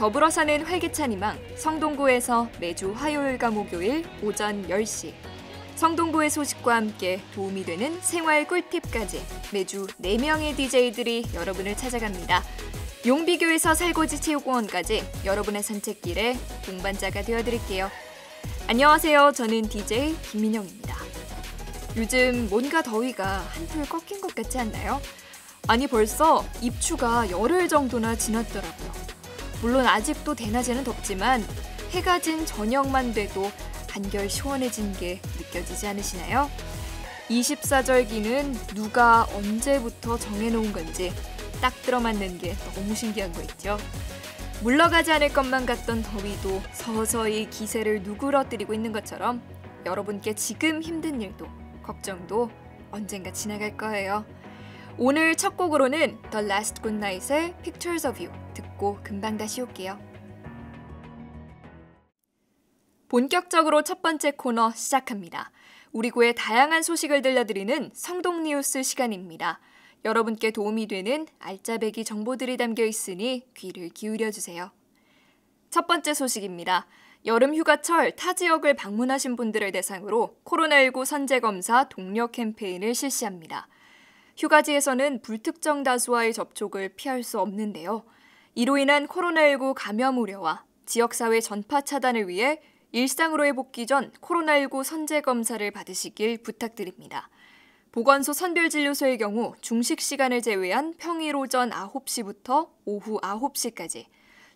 더불어 사는 활기찬 희망 성동구에서 매주 화요일과 목요일 오전 10시 성동구의 소식과 함께 도움이 되는 생활 꿀팁까지 매주 4명의 DJ들이 여러분을 찾아갑니다. 용비교에서 살고지 체육공원까지 여러분의 산책길에 동반자가 되어드릴게요. 안녕하세요. 저는 DJ 김민영입니다. 요즘 뭔가 더위가 한풀 꺾인 것 같지 않나요? 아니 벌써 입추가 열흘 정도나 지났더라고요. 물론 아직도 대낮에는 덥지만 해가 진 저녁만 돼도 한결 시원해진 게 느껴지지 않으시나요? 24절기는 누가 언제부터 정해놓은 건지 딱 들어맞는 게 너무 신기한 거 있죠. 물러가지 않을 것만 같던 더위도 서서히 기세를 누그러뜨리고 있는 것처럼 여러분께 지금 힘든 일도 걱정도 언젠가 지나갈 거예요. 오늘 첫 곡으로는 The Last Goodnight의 Pictures of You 듣고 금방 다시 올게요. 본격적으로 첫 번째 코너 시작합니다. 우리 구의 다양한 소식을 들려드리는 성동 뉴스 시간입니다. 여러분께 도움이 되는 알짜배기 정보들이 담겨 있으니 귀를 기울여주세요. 첫 번째 소식입니다. 여름 휴가철 타 지역을 방문하신 분들을 대상으로 코로나19 선제검사 동료 캠페인을 실시합니다. 휴가지에서는 불특정 다수와의 접촉을 피할 수 없는데요. 이로 인한 코로나19 감염 우려와 지역사회 전파 차단을 위해 일상으로의 복귀 전 코로나19 선제검사를 받으시길 부탁드립니다. 보건소 선별진료소의 경우 중식 시간을 제외한 평일 오전 9시부터 오후 9시까지,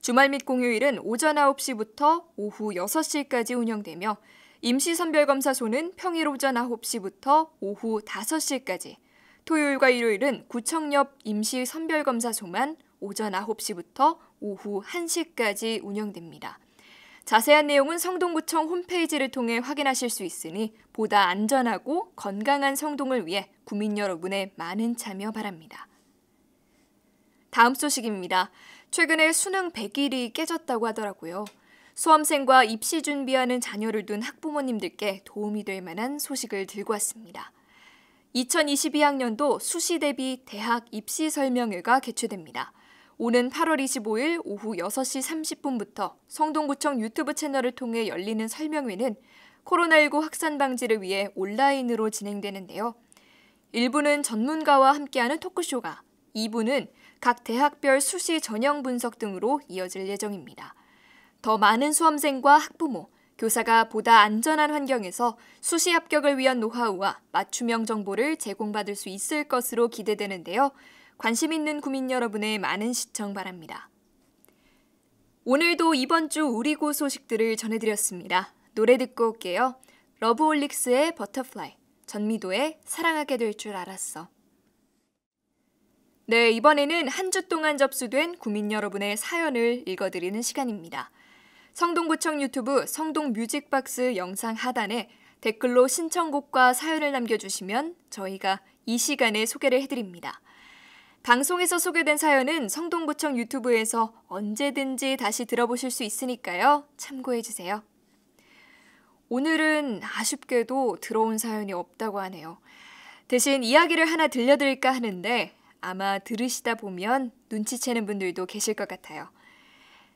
주말 및 공휴일은 오전 9시부터 오후 6시까지 운영되며 임시선별검사소는 평일 오전 9시부터 오후 5시까지, 토요일과 일요일은 구청 옆 임시선별검사소만 오전 9시부터 오후 1시까지 운영됩니다. 자세한 내용은 성동구청 홈페이지를 통해 확인하실 수 있으니 보다 안전하고 건강한 성동을 위해 구민 여러분의 많은 참여 바랍니다. 다음 소식입니다. 최근에 수능 100일이 깨졌다고 하더라고요. 수험생과 입시 준비하는 자녀를 둔 학부모님들께 도움이 될 만한 소식을 들고 왔습니다. 2022학년도 수시 대비 대학 입시 설명회가 개최됩니다. 오는 8월 25일 오후 6시 30분부터 성동구청 유튜브 채널을 통해 열리는 설명회는 코로나19 확산 방지를 위해 온라인으로 진행되는데요. 1부는 전문가와 함께하는 토크쇼가, 2부는 각 대학별 수시 전형 분석 등으로 이어질 예정입니다. 더 많은 수험생과 학부모, 교사가 보다 안전한 환경에서 수시 합격을 위한 노하우와 맞춤형 정보를 제공받을 수 있을 것으로 기대되는데요. 관심 있는 구민 여러분의 많은 시청 바랍니다. 오늘도 이번 주 우리고 소식들을 전해드렸습니다. 노래 듣고 올게요. 러브홀릭스의 버터플라이, 전미도의 사랑하게 될 줄 알았어. 네, 이번에는 한 주 동안 접수된 구민 여러분의 사연을 읽어드리는 시간입니다. 성동구청 유튜브 성동뮤직박스 영상 하단에 댓글로 신청곡과 사연을 남겨주시면 저희가 이 시간에 소개를 해드립니다. 방송에서 소개된 사연은 성동구청 유튜브에서 언제든지 다시 들어보실 수 있으니까요. 참고해주세요. 오늘은 아쉽게도 들어온 사연이 없다고 하네요. 대신 이야기를 하나 들려드릴까 하는데 아마 들으시다 보면 눈치채는 분들도 계실 것 같아요.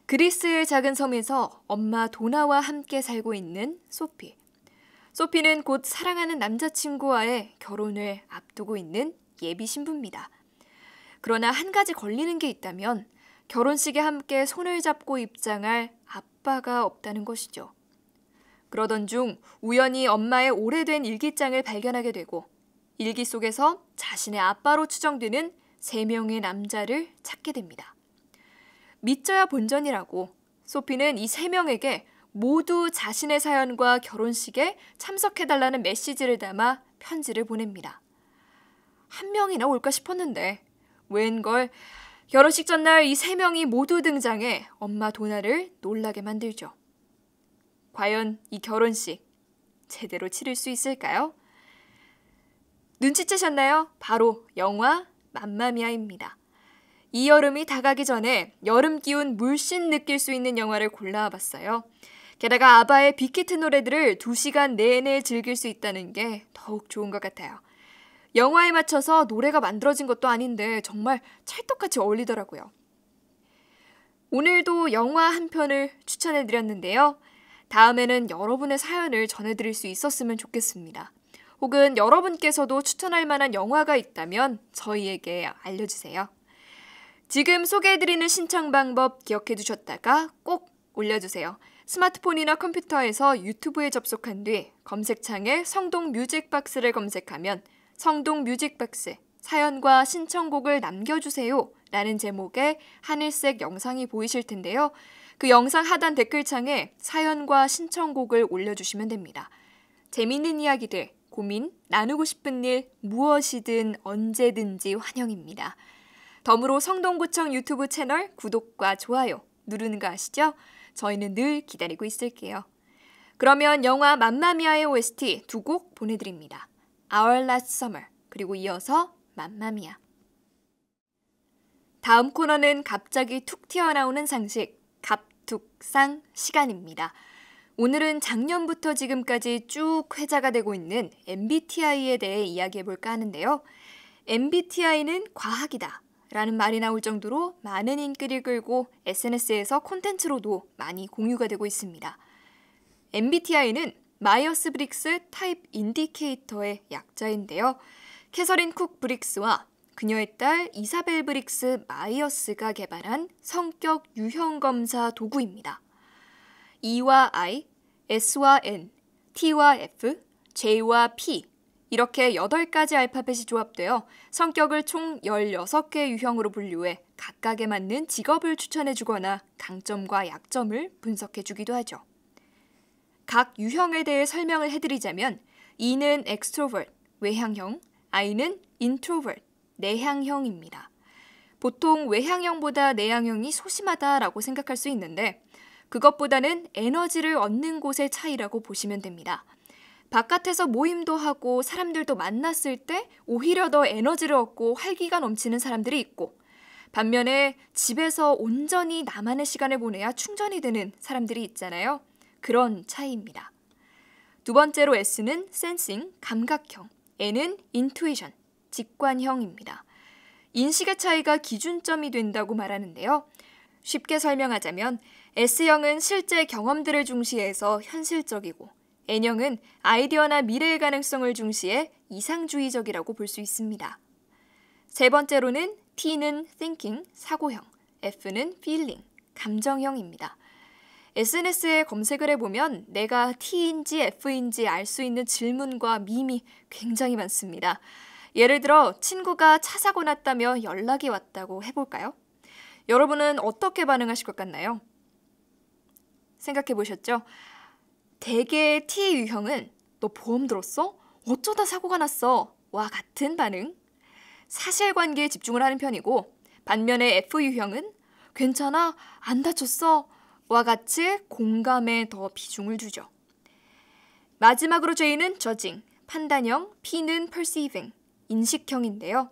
그리스의 작은 섬에서 엄마 도나와 함께 살고 있는 소피. 소피는 곧 사랑하는 남자친구와의 결혼을 앞두고 있는 예비 신부입니다. 그러나 한 가지 걸리는 게 있다면 결혼식에 함께 손을 잡고 입장할 아빠가 없다는 것이죠. 그러던 중 우연히 엄마의 오래된 일기장을 발견하게 되고 일기 속에서 자신의 아빠로 추정되는 3명의 남자를 찾게 됩니다. 믿져야 본전이라고 소피는 이 3명에게 모두 자신의 사연과 결혼식에 참석해달라는 메시지를 담아 편지를 보냅니다. 한 명이나 올까 싶었는데 웬걸 결혼식 전날 이 3명이 모두 등장해 엄마 도나를 놀라게 만들죠. 과연 이 결혼식 제대로 치를 수 있을까요? 눈치채셨나요? 바로 영화 맘마미아입니다. 이 여름이 다가기 전에 여름 기운 물씬 느낄 수 있는 영화를 골라봤어요. 게다가 아바의 빅히트 노래들을 2시간 내내 즐길 수 있다는 게 더욱 좋은 것 같아요. 영화에 맞춰서 노래가 만들어진 것도 아닌데 정말 찰떡같이 어울리더라고요. 오늘도 영화 한 편을 추천해드렸는데요. 다음에는 여러분의 사연을 전해드릴 수 있었으면 좋겠습니다. 혹은 여러분께서도 추천할 만한 영화가 있다면 저희에게 알려주세요. 지금 소개해드리는 신청 방법 기억해 두셨다가 꼭 올려주세요. 스마트폰이나 컴퓨터에서 유튜브에 접속한 뒤 검색창에 성동 뮤직박스를 검색하면 성동 뮤직박스 사연과 신청곡을 남겨주세요 라는 제목의 하늘색 영상이 보이실 텐데요. 그 영상 하단 댓글창에 사연과 신청곡을 올려주시면 됩니다. 재미있는 이야기들, 고민, 나누고 싶은 일 무엇이든 언제든지 환영입니다. 덤으로 성동구청 유튜브 채널 구독과 좋아요 누르는 거 아시죠? 저희는 늘 기다리고 있을게요. 그러면 영화 맘마미아의 OST 두 곡 보내드립니다. Our Last Summer 그리고 이어서 맘마미아. 다음 코너는 갑자기 툭 튀어나오는 상식 갑툭상 시간입니다. 오늘은 작년부터 지금까지 쭉 회자가 되고 있는 MBTI에 대해 이야기해볼까 하는데요. MBTI는 과학이다 라는 말이 나올 정도로 많은 인기를 끌고 SNS에서 콘텐츠로도 많이 공유가 되고 있습니다. MBTI는 마이어스 브릭스 타입 인디케이터의 약자인데요. 캐서린 쿡 브릭스와 그녀의 딸 이사벨 브릭스 마이어스가 개발한 성격 유형 검사 도구입니다. E와 I, S와 N, T와 F, J와 P 이렇게 8가지 알파벳이 조합되어 성격을 총 16개 유형으로 분류해 각각에 맞는 직업을 추천해주거나 강점과 약점을 분석해주기도 하죠. 각 유형에 대해 설명을 해드리자면 E는 extrovert, 외향형, I는 introvert, 내향형입니다. 보통 외향형보다 내향형이 소심하다라고 생각할 수 있는데 그것보다는 에너지를 얻는 곳의 차이라고 보시면 됩니다. 바깥에서 모임도 하고 사람들도 만났을 때 오히려 더 에너지를 얻고 활기가 넘치는 사람들이 있고 반면에 집에서 온전히 나만의 시간을 보내야 충전이 되는 사람들이 있잖아요. 그런 차이입니다. 두 번째로 S는 sensing, 감각형, N은 intuition, 직관형입니다. 인식의 차이가 기준점이 된다고 말하는데요. 쉽게 설명하자면 S형은 실제 경험들을 중시해서 현실적이고 N형은 아이디어나 미래의 가능성을 중시해 이상주의적이라고 볼 수 있습니다. 세 번째로는 T는 thinking, 사고형, F는 feeling, 감정형입니다. SNS에 검색을 해보면 내가 T인지 F인지 알 수 있는 질문과 밈이 굉장히 많습니다. 예를 들어 친구가 차 사고 났다며 연락이 왔다고 해볼까요? 여러분은 어떻게 반응하실 것 같나요? 생각해 보셨죠? 대개의 T 유형은 너 보험 들었어? 어쩌다 사고가 났어? 와 같은 반응. 사실관계에 집중을 하는 편이고 반면에 F 유형은 괜찮아? 안 다쳤어? 와 같이 공감에 더 비중을 두죠. 마지막으로 J는 judging, 판단형, P는 perceiving, 인식형인데요.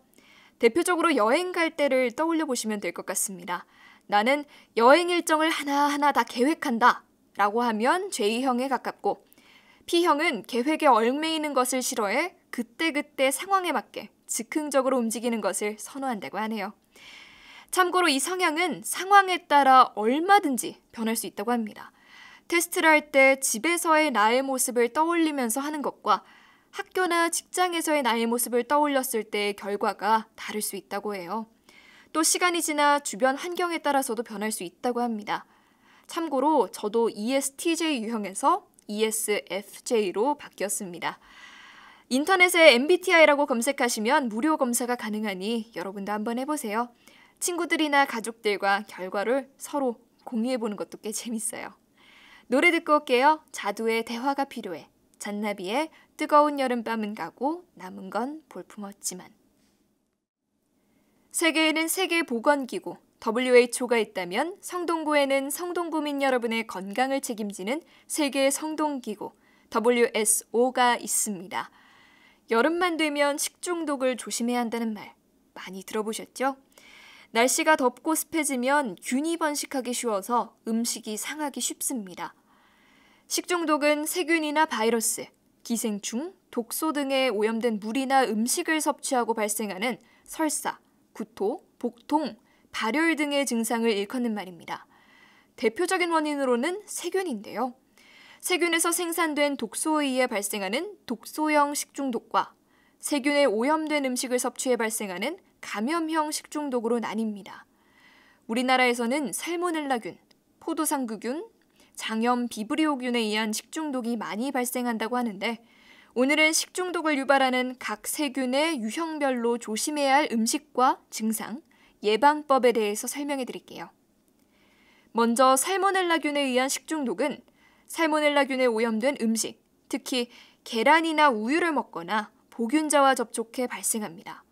대표적으로 여행 갈 때를 떠올려 보시면 될 것 같습니다. 나는 여행 일정을 하나하나 다 계획한다 라고 하면 J형에 가깝고 P형은 계획에 얽매이는 것을 싫어해 그때그때 상황에 맞게 즉흥적으로 움직이는 것을 선호한다고 하네요. 참고로 이 성향은 상황에 따라 얼마든지 변할 수 있다고 합니다. 테스트를 할 때 집에서의 나의 모습을 떠올리면서 하는 것과 학교나 직장에서의 나의 모습을 떠올렸을 때의 결과가 다를 수 있다고 해요. 또 시간이 지나 주변 환경에 따라서도 변할 수 있다고 합니다. 참고로 저도 ESTJ 유형에서 ESFJ로 바뀌었습니다. 인터넷에 MBTI라고 검색하시면 무료 검사가 가능하니 여러분도 한번 해보세요. 친구들이나 가족들과 결과를 서로 공유해보는 것도 꽤 재밌어요. 노래 듣고 올게요. 자두의 대화가 필요해. 잔나비의 뜨거운 여름밤은 가고 남은 건 볼품없지만. 세계에는 세계보건기구 WHO가 있다면 성동구에는 성동구민 여러분의 건강을 책임지는 세계성동기구 WSO가 있습니다. 여름만 되면 식중독을 조심해야 한다는 말 많이 들어보셨죠? 날씨가 덥고 습해지면 균이 번식하기 쉬워서 음식이 상하기 쉽습니다. 식중독은 세균이나 바이러스, 기생충, 독소 등에 오염된 물이나 음식을 섭취하고 발생하는 설사, 구토, 복통, 발열 등의 증상을 일컫는 말입니다. 대표적인 원인으로는 세균인데요. 세균에서 생산된 독소에 의해 발생하는 독소형 식중독과 세균에 오염된 음식을 섭취해 발생하는 감염형 식중독으로 나뉩니다. 우리나라에서는 살모넬라균, 포도상구균, 장염 비브리오균에 의한 식중독이 많이 발생한다고 하는데 오늘은 식중독을 유발하는 각 세균의 유형별로 조심해야 할 음식과 증상, 예방법에 대해서 설명해 드릴게요. 먼저 살모넬라균에 의한 식중독은 살모넬라균에 오염된 음식, 특히 계란이나 우유를 먹거나 보균자와 접촉해 발생합니다.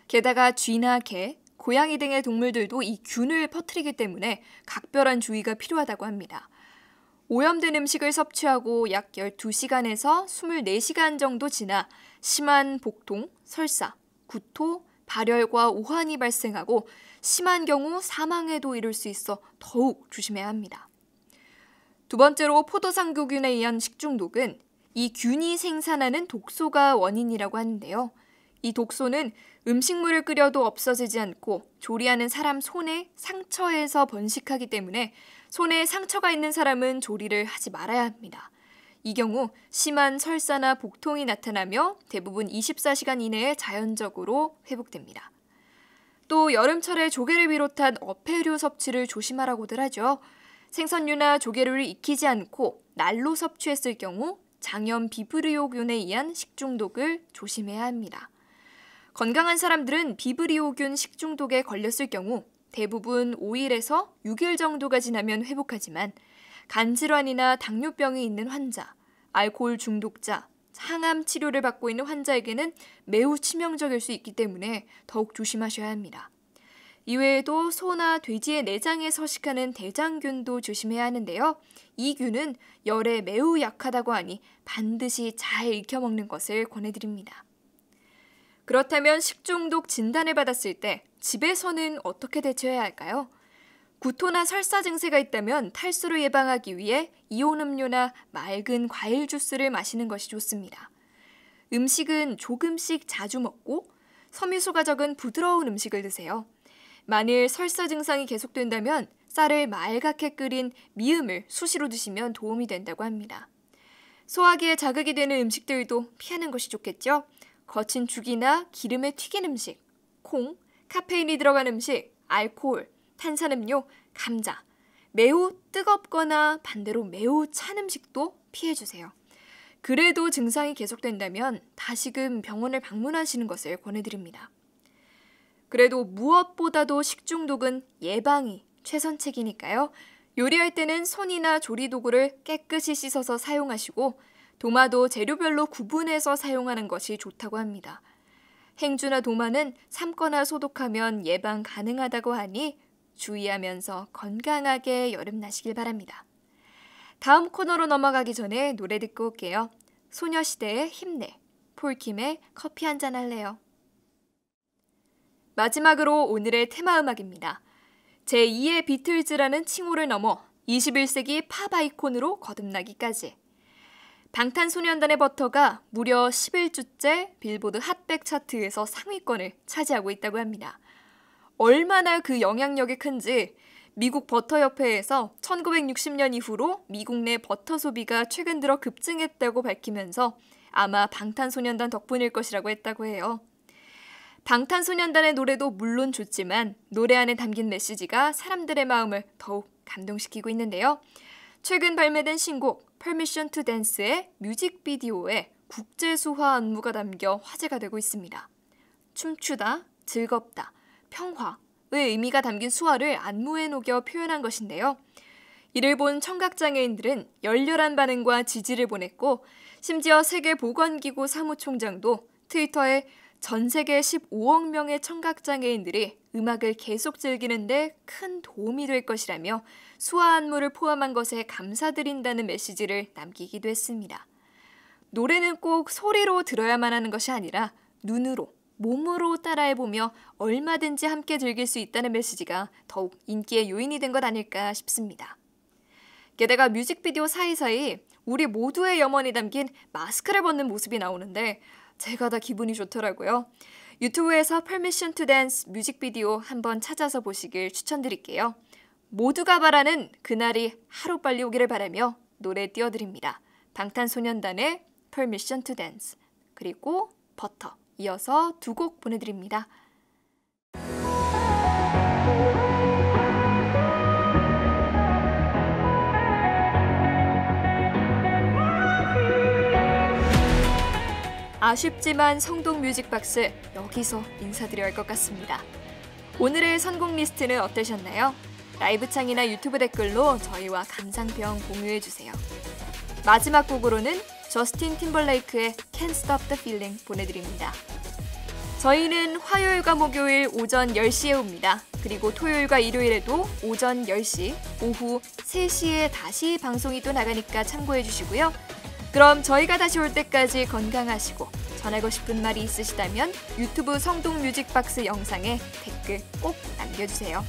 게다가 쥐나 개, 고양이 등의 동물들도 이 균을 퍼뜨리기 때문에 각별한 주의가 필요하다고 합니다. 오염된 음식을 섭취하고 약 12시간에서 24시간 정도 지나 심한 복통, 설사, 구토, 발열과 오한이 발생하고 심한 경우 사망에도 이를 수 있어 더욱 조심해야 합니다. 두 번째로 포도상구균에 의한 식중독은 이 균이 생산하는 독소가 원인이라고 하는데요. 이 독소는 음식물을 끓여도 없어지지 않고 조리하는 사람 손에 상처에서 번식하기 때문에 손에 상처가 있는 사람은 조리를 하지 말아야 합니다. 이 경우 심한 설사나 복통이 나타나며 대부분 24시간 이내에 자연적으로 회복됩니다. 또 여름철에 조개를 비롯한 어패류 섭취를 조심하라고들 하죠. 생선류나 조개류를 익히지 않고 날로 섭취했을 경우 장염 비브리오균에 의한 식중독을 조심해야 합니다. 건강한 사람들은 비브리오균 식중독에 걸렸을 경우 대부분 5일에서 6일 정도가 지나면 회복하지만 간질환이나 당뇨병이 있는 환자, 알코올 중독자, 항암 치료를 받고 있는 환자에게는 매우 치명적일 수 있기 때문에 더욱 조심하셔야 합니다. 이외에도 소나 돼지의 내장에 서식하는 대장균도 조심해야 하는데요. 이 균은 열에 매우 약하다고 하니 반드시 잘 익혀 먹는 것을 권해드립니다. 그렇다면 식중독 진단을 받았을 때 집에서는 어떻게 대처해야 할까요? 구토나 설사 증세가 있다면 탈수를 예방하기 위해 이온 음료나 맑은 과일 주스를 마시는 것이 좋습니다. 음식은 조금씩 자주 먹고 섬유소가 적은 부드러운 음식을 드세요. 만일 설사 증상이 계속된다면 쌀을 맑게 끓인 미음을 수시로 드시면 도움이 된다고 합니다. 소화기에 자극이 되는 음식들도 피하는 것이 좋겠죠? 거친 죽이나 기름에 튀긴 음식, 콩, 카페인이 들어간 음식, 알코올, 탄산음료, 감자, 매우 뜨겁거나 반대로 매우 찬 음식도 피해주세요. 그래도 증상이 계속된다면 다시금 병원을 방문하시는 것을 권해드립니다. 그래도 무엇보다도 식중독은 예방이 최선책이니까요. 요리할 때는 손이나 조리도구를 깨끗이 씻어서 사용하시고 도마도 재료별로 구분해서 사용하는 것이 좋다고 합니다. 행주나 도마는 삶거나 소독하면 예방 가능하다고 하니 주의하면서 건강하게 여름 나시길 바랍니다. 다음 코너로 넘어가기 전에 노래 듣고 올게요. 소녀시대의 힘내, 폴킴의 커피 한잔 할래요. 마지막으로 오늘의 테마 음악입니다. 제2의 비틀즈라는 칭호를 넘어 21세기 팝 아이콘으로 거듭나기까지. 방탄소년단의 버터가 무려 11주째 빌보드 핫백 차트에서 상위권을 차지하고 있다고 합니다. 얼마나 그 영향력이 큰지 미국 버터협회에서 1960년 이후로 미국 내 버터 소비가 최근 들어 급증했다고 밝히면서 아마 방탄소년단 덕분일 것이라고 했다고 해요. 방탄소년단의 노래도 물론 좋지만 노래 안에 담긴 메시지가 사람들의 마음을 더욱 감동시키고 있는데요. 최근 발매된 신곡 Permission to Dance의 뮤직비디오에 국제수화 안무가 담겨 화제가 되고 있습니다. 춤추다, 즐겁다, 평화의 의미가 담긴 수화를 안무에 녹여 표현한 것인데요. 이를 본 청각장애인들은 열렬한 반응과 지지를 보냈고 심지어 세계보건기구 사무총장도 트위터에 전 세계 15억 명의 청각장애인들이 음악을 계속 즐기는데 큰 도움이 될 것이라며 수화 안무를 포함한 것에 감사드린다는 메시지를 남기기도 했습니다. 노래는 꼭 소리로 들어야만 하는 것이 아니라 눈으로, 몸으로 따라해보며 얼마든지 함께 즐길 수 있다는 메시지가 더욱 인기의 요인이 된 것 아닐까 싶습니다. 게다가 뮤직비디오 사이사이 우리 모두의 염원이 담긴 마스크를 벗는 모습이 나오는데 제가 다 기분이 좋더라고요. 유튜브에서 Permission to Dance 뮤직비디오 한번 찾아서 보시길 추천드릴게요. 모두가 바라는 그날이 하루빨리 오기를 바라며 노래 띄워드립니다. 방탄소년단의 Permission to Dance 그리고 버터 이어서 두 곡 보내드립니다. 아쉽지만 성동 뮤직박스 여기서 인사드려야 할 것 같습니다. 오늘의 선곡 리스트는 어떠셨나요? 라이브 창이나 유튜브 댓글로 저희와 감상평 공유해주세요. 마지막 곡으로는 저스틴 팀벌레이크의 Can't Stop the Feeling 보내드립니다. 저희는 화요일과 목요일 오전 10시에 옵니다. 그리고 토요일과 일요일에도 오전 10시, 오후 3시에 다시 방송이 또 나가니까 참고해 주시고요. 그럼 저희가 다시 올 때까지 건강하시고 전하고 싶은 말이 있으시다면 유튜브 성동 뮤직박스 영상에 댓글 꼭 남겨주세요.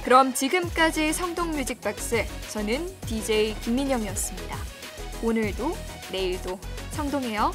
그럼 지금까지 성동 뮤직박스, 저는 DJ 김민영이었습니다. 오늘도 내일도 성동해요.